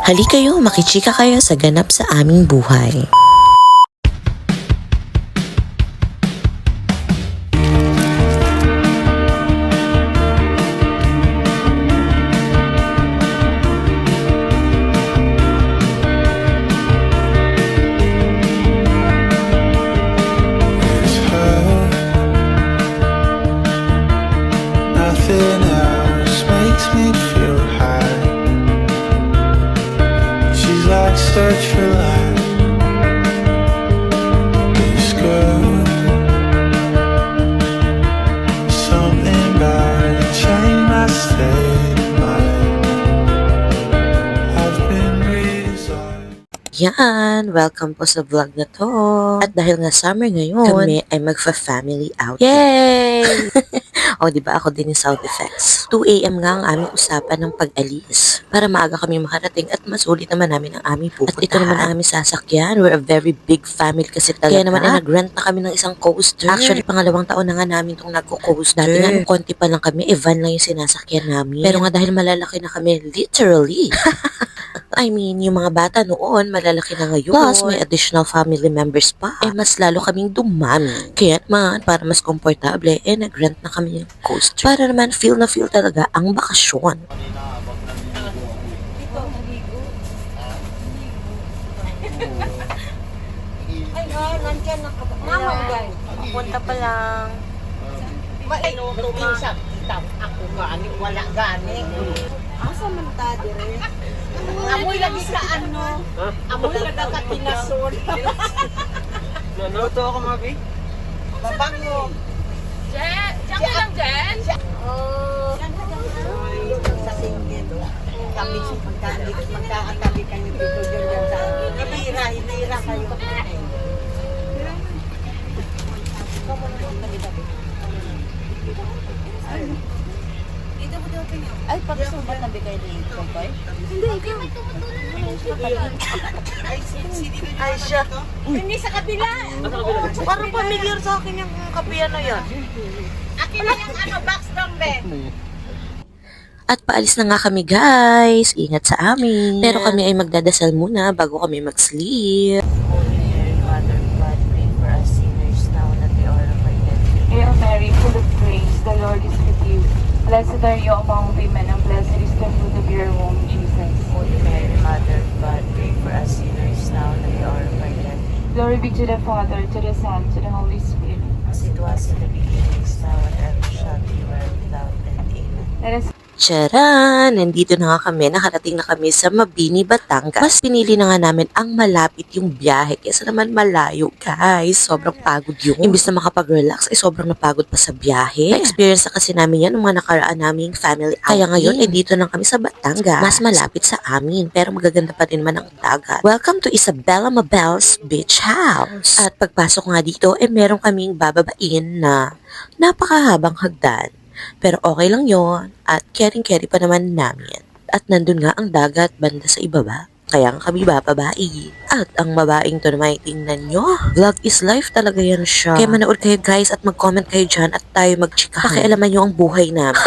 Halika kayo, makichika kayo sa ganap sa aming buhay. Nothing else makes me feel high. She's like search for life. This girl, something about it changed my state of mind. I've been redesigned. Yan, welcome po sa vlog na to. At dahil nga summer ngayon, kami ay magfa-family outing. Yay! O, diba ako din yung sound effects. 2 a.m. nga ang aming usapan ng pag-alis para maaga kami makarating at masulit naman namin ang aming pupuntahan. At ito naman ang aming sasakyan. We're a very big family kasi talaga. Kaya naman ay nag-rent na kami ng isang coaster. Actually, pangalawang taon na nga namin itong nagko-coaster. Dati nga nung konti pa lang kami, van lang yung sinasakyan namin. Pero nga dahil malalaki na kami, literally. I mean, yung mga bata noon, malalaki na ngayon. Plus, may additional family members pa. Mas lalo kaming dumami. Kaya naman, para mas komportable, nag-rent na kami ng coaster. Para naman, feel na feel talaga ang bakasyon. Nandiyan na ka ba? Mama, guys. Punta pa lang. Tumisap. Ako gani, wala gani. Asa man ta dire? Amoy lagi sa ano? Amoy lagi ka kinasol. Nanuto ako, Mabi. Mabango. Jen! Diyan ka lang, Jen? Oh. Sa singgit. Kami magkakatabi kayo dito dyan sa hinira kayo. Ay, pag-subat na bigay ni Kompay? Ay siya. Hindi sa kabila. Parang familiar sa akin yung kapiyan na yan. Akin na yung ano, box number. At paalis na nga kami guys. Ingat sa amin. Pero kami ay magdadasal muna bago kami mag-sleep. Hail Mary, full of grace, the Lord is with you. Blessed are you among women, and blessed is the fruit of your womb, Jesus. Holy Mary, Mother of God, pray for us sinners now and at the hour of our death. Glory be to the Father, to the Son, to the Holy Spirit. As it was in the beginning, is now, and ever shall be, world without end. Amen. Let us Charan! Nandito na nga kami. Nakarating na kami sa Mabini, Batangas. Mas pinili na nga namin ang malapit yung biyahe. Kesa naman malayo, guys. Sobrang pagod yun. Imbis na makapag-relax, ay sobrang napagod pa sa biyahe. Na-experience na kasi namin yan nung mga nakaraan naming family outing. Kaya ngayon, dito lang kami sa Batangas. Mas malapit sa amin. Pero magaganda pa rin naman ang dagat. Welcome to Isabela Mabel's Beach House. At pagpasok nga dito, meron kaming bababain na napakahabang hagdan. Pero okay lang yon at caring-carry pa naman namin. At nandun nga ang dagat banda sa ibaba. Kaya nga kami bababae. At ang babaeng to naman tingnan nyo. Vlog is life talaga yan siya. Kaya manood kayo guys at mag-comment kayo dyan at tayo magchikahan. Pakialaman nyo ang buhay namin.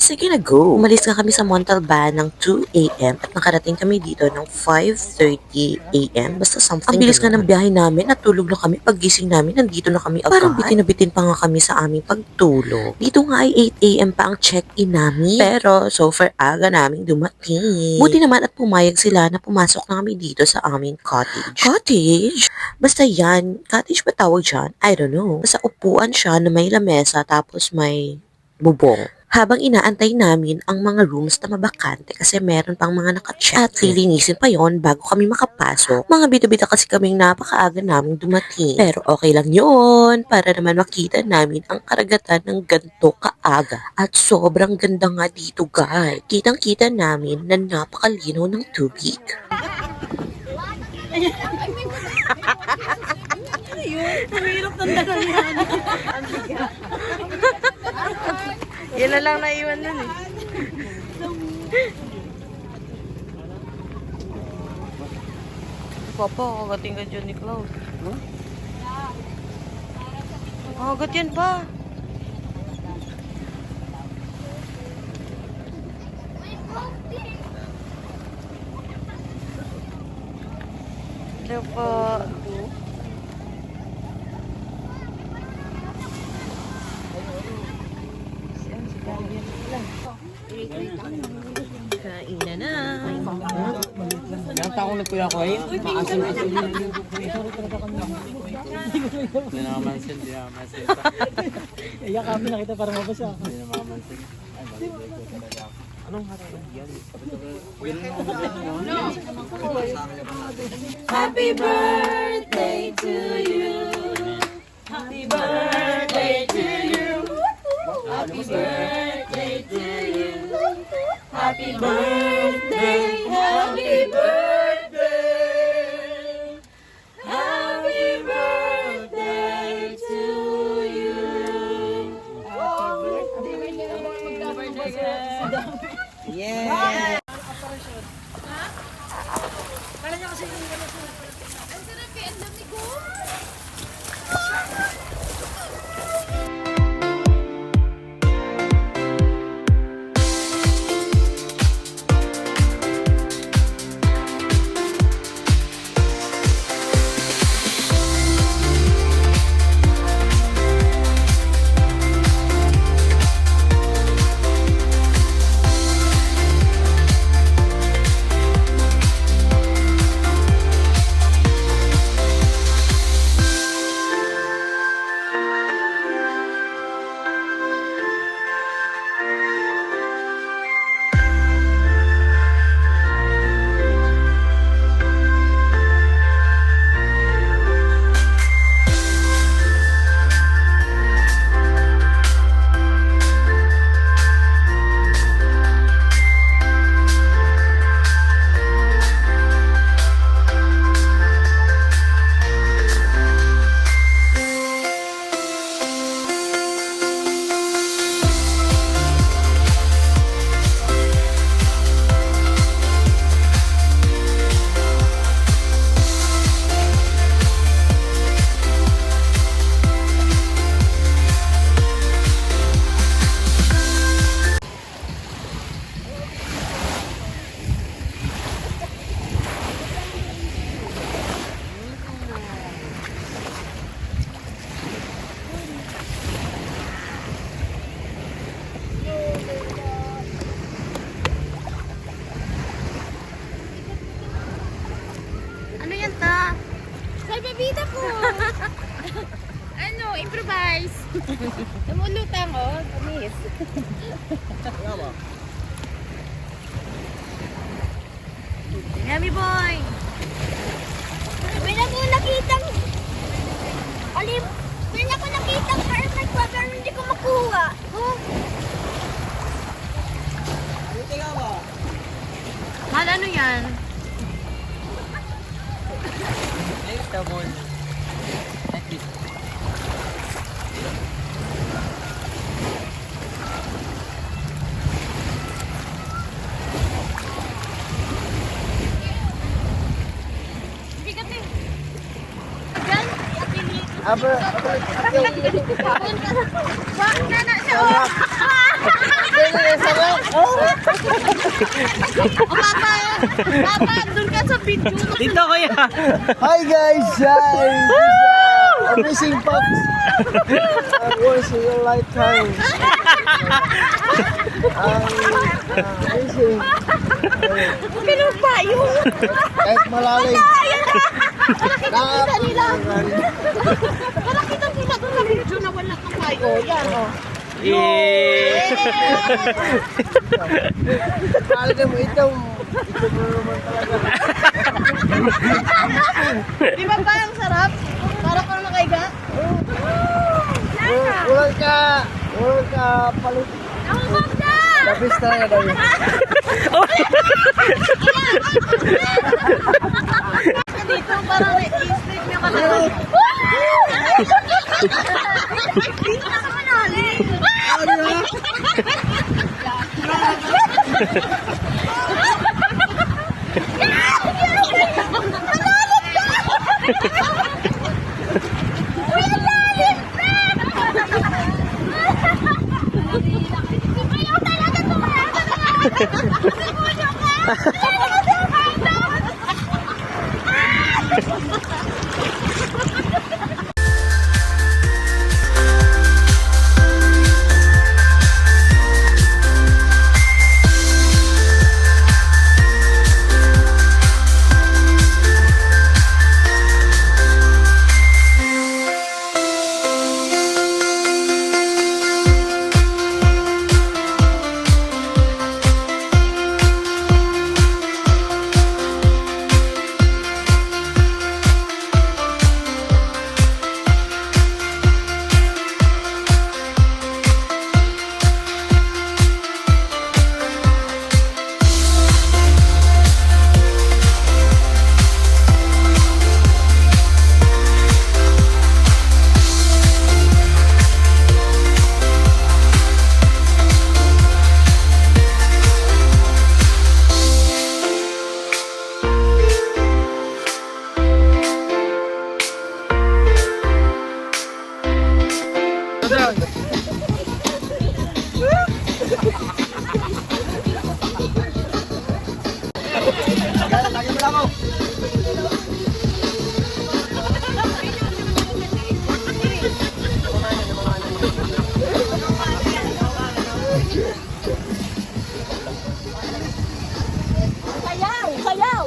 Sige na go. Umalis nga kami sa Montalban ng 2 a.m. at nakarating kami dito ng 5:30 a.m. Basta something. Ang bilis nga ng biyahe namin at tulog na kami. Paggising namin, nandito na kami agad. Parang bitin na bitin pa nga kami sa aming pagtulog. Dito nga ay 8 a.m. pa ang check-in namin. Pero so far aga namin dumating. Buti naman at pumayag sila na pumasok na kami dito sa aming cottage. Cottage? Basta yan. Cottage ba tawag dyan? I don't know. Basta upuan siya na may lamesa tapos may bubong. Habang inaantay namin ang mga rooms na mabakante kasi meron pang mga naka-check. At lilinisin pa yon bago kami makapasok. Mga bida-bida kasi kaming napakaaga namin dumating. Pero okay lang yon para naman makita namin ang karagatan ng ganito kaaga. At sobrang ganda nga dito guys. Kitang-kita namin na napakalinaw ng tubig. Yan na lang naiwan nun eh. Papa, kagating ka dyan ni Cloud. Kagat yan pa. Hello po. Kain na na. Ilang taong na kuya ko ay maasim-asim yun. Hindi na mamansin, hindi na mamansin. Iya kami nakita para mabasa. Hindi na mamansin. Ay, balik ko talaga. Anong harap yan? Happy birthday to you. Happy birthday to you. Happy birthday to you. Happy birthday. Happy birthday. Happy birthday to you. Yeah. Ano yan ta? Salbabida po. Ano, improvise. Namulutang oh, kamis. Yummy boy. May na po nakitang alim. May na po nakitang perfect pa pero hindi ko makuha. Oh. Mahal, ano yan? Double. Like this. Bigat eh. Yan. Wag na na siya oh. Papa, doon ka sa video. Dito kuya! Hi guys! Amazing Pops! Once in your lifetime. Amazing. Ganun ba yun? Kahit malalim. Nakakita nila. Nakakita nila doon sa video na wala kang payo. Yan oh. Talaga mo ito mo naman talaga. Di ba parang sarap? Para ka makaiga? Walang ka palit. Nahubog na! Labis talaga daw yun. Dito parang na-i-slip niya ka na. Dito na ka manali. Ayaw talaga tumahan. Lagi mo lang ako. Sayaw! Sayaw!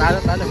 Talo.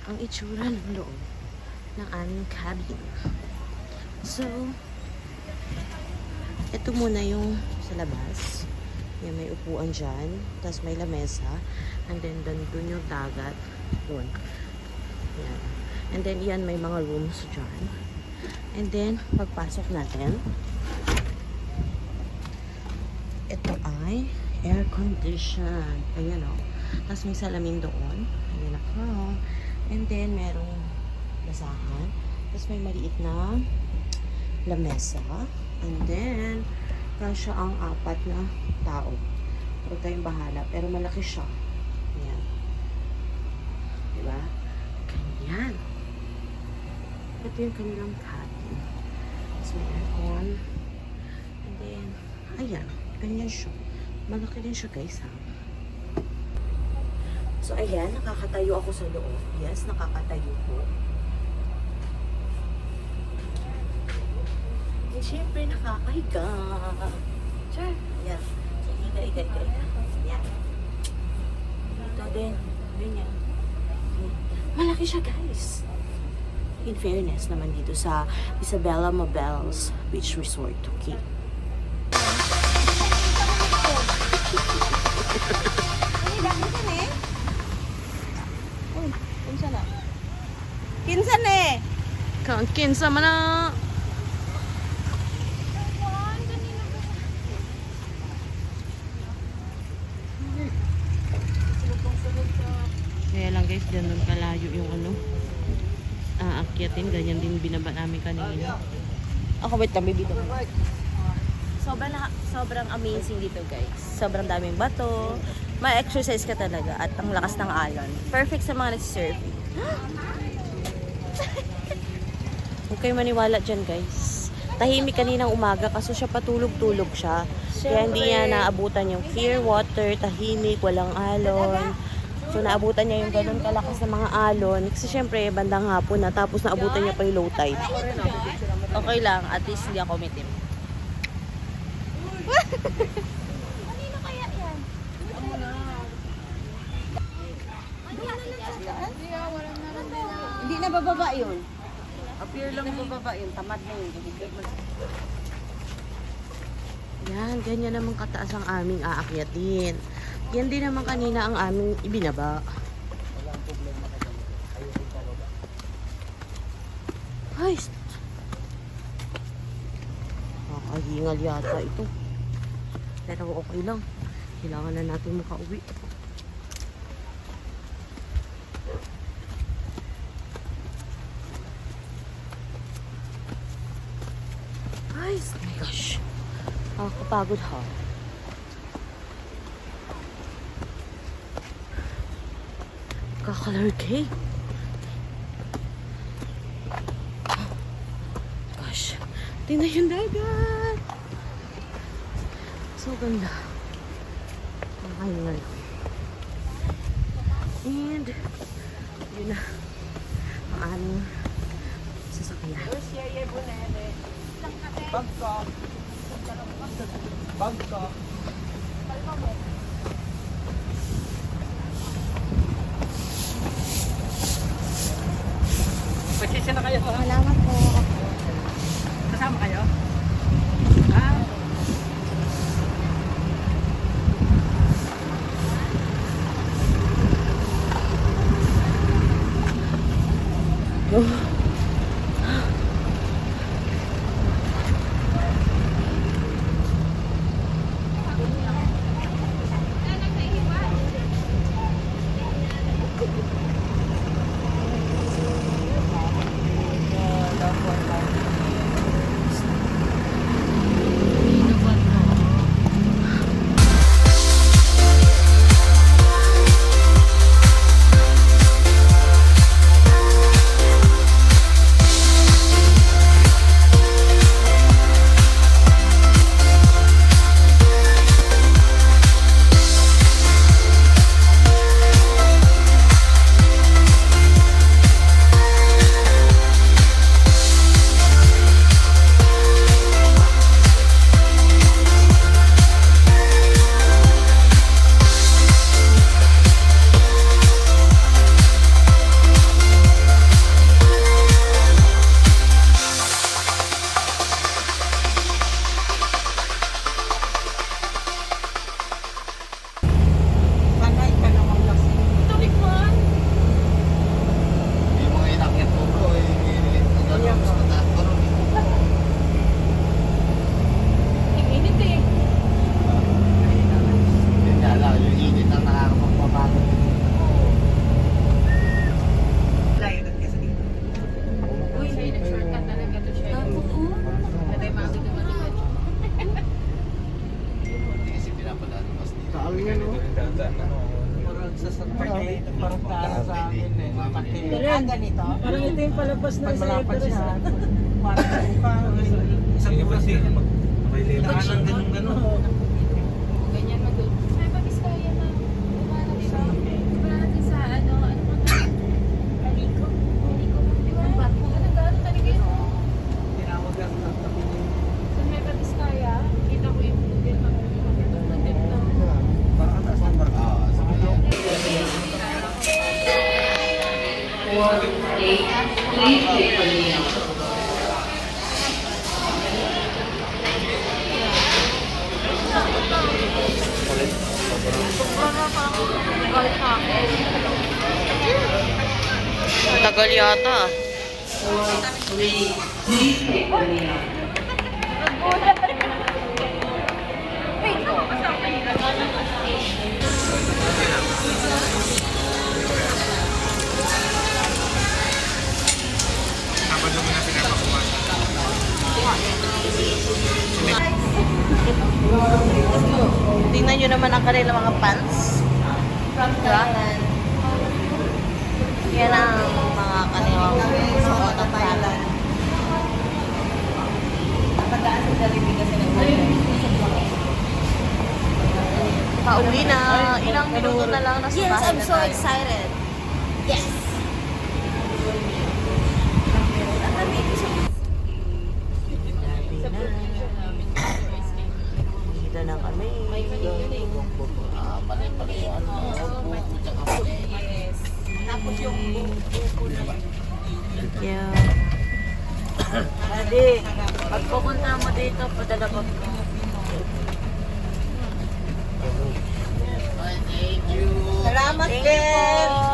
Ang itsura ng loob ng aming cabin. So, ito muna yung sa labas. Yan, may upuan dyan. Tapos may lamesa. And then, doon yung dagat. Doon. Yan. And then, yan, may mga rooms dyan. And then, pagpasok natin, ito ay air condition. Ayan o. Tapos may salamin doon. Ayan ako. And then, merong basahan. Tapos may maliit na lamesa. And then, kasya ang 4 na tao. Huwag tayong bahala. Pero malaki siya. Ayan. Diba? Ganyan. Ito yung kanilang cabin. Tapos may aircon. And then, ayan. Ganyan siya. Malaki din siya, guys, ha? So, ayan, nakakatayo ako sa loob. Yes, nakakatayo po. And syempre, nakakahiga. Sure. Ayan. So, higa. Ayan. Dito din. Ganyan. Malaki siya, guys. in fairness naman dito sa Isabela Mabels Beach Resort, okay? Kinsan eh. Kang kinsa man na. Kaya lang guys, ganun kalayo yung ano. Aakyatin, ganyan din binaba namin kanina. Ako wait lang, bibito ko. Sobrang amazing dito guys. Sobrang daming bato. Ma-exercise ka talaga at ang lakas ng alon. Perfect sa mga nagsisurfing. Huwag kayo maniwala dyan guys. Tahimik kaninang umaga kaso siya patulog-tulog siya. Kaya hindi niya naabutan yung clear water, tahimik, walang alon. So naabutan niya yung ganun kalakas na mga alon. Kasi syempre bandang hapon na tapos naabutan niya pa yung low tide. Okay lang, at least hindi ako umitim. Kanino kaya yan? Hindi na bababa yun. Appear lang bababa yun. Tamad na yun. Yan, ganyan naman kataas ang aming aakyatin. Yan din naman kanina ang aming ibinaba. Ay, nakakahingal yata ito. Pero okay lang. Kailangan na natin makauwi. Ay, oh my gosh. Nakakapagod ha. Kakalor cake. Gosh. Tingnan yung dagat. So ganda. Nakakahingal. And yun na ang aming sasakyan. Bangkok. Bangkok. Pagsisya na kayo. Salamat po. Kasama kayo? Panay ka naman kasi. Yung mga inakyat mo bro, nagagawin sa taas pa ron. Yun nga lang, yung init ang nakakapagpapagod. Hindi kasi pinapalalabas dito. Parang taas sa akin eh. Ganito. Parang ito yung palabas na sa Everest. Parang isang oras din. Nakailangan ng ganun-ganun. Ganyan mo doon. May Pabiskaya na. Umano, di ba? Di ba natin sa ano ba? Aliko. Di ba? Ano gano'n talaga yun? Tinawag lang ng tabi niya. Kung may Pabiskaya, kita ko yung Google Map. Matip na. Parang kataas ng barko. Sa Tagal yata. Tingnan nyo naman ang kanilang mga pants. Diba? Yan ang mga kanilang suot at pants. Pauwi na. Ilang minuto na lang nasa Yes, bahay I'm na so tayo. excited. Yes. Dito na kami. Pare-pare yung ano, buko, tsaka puti. Tapos yung buko na. Thank you. Adi, pag pupunta mo dito, padala ko. Bye, thank you. Salamat, Ken.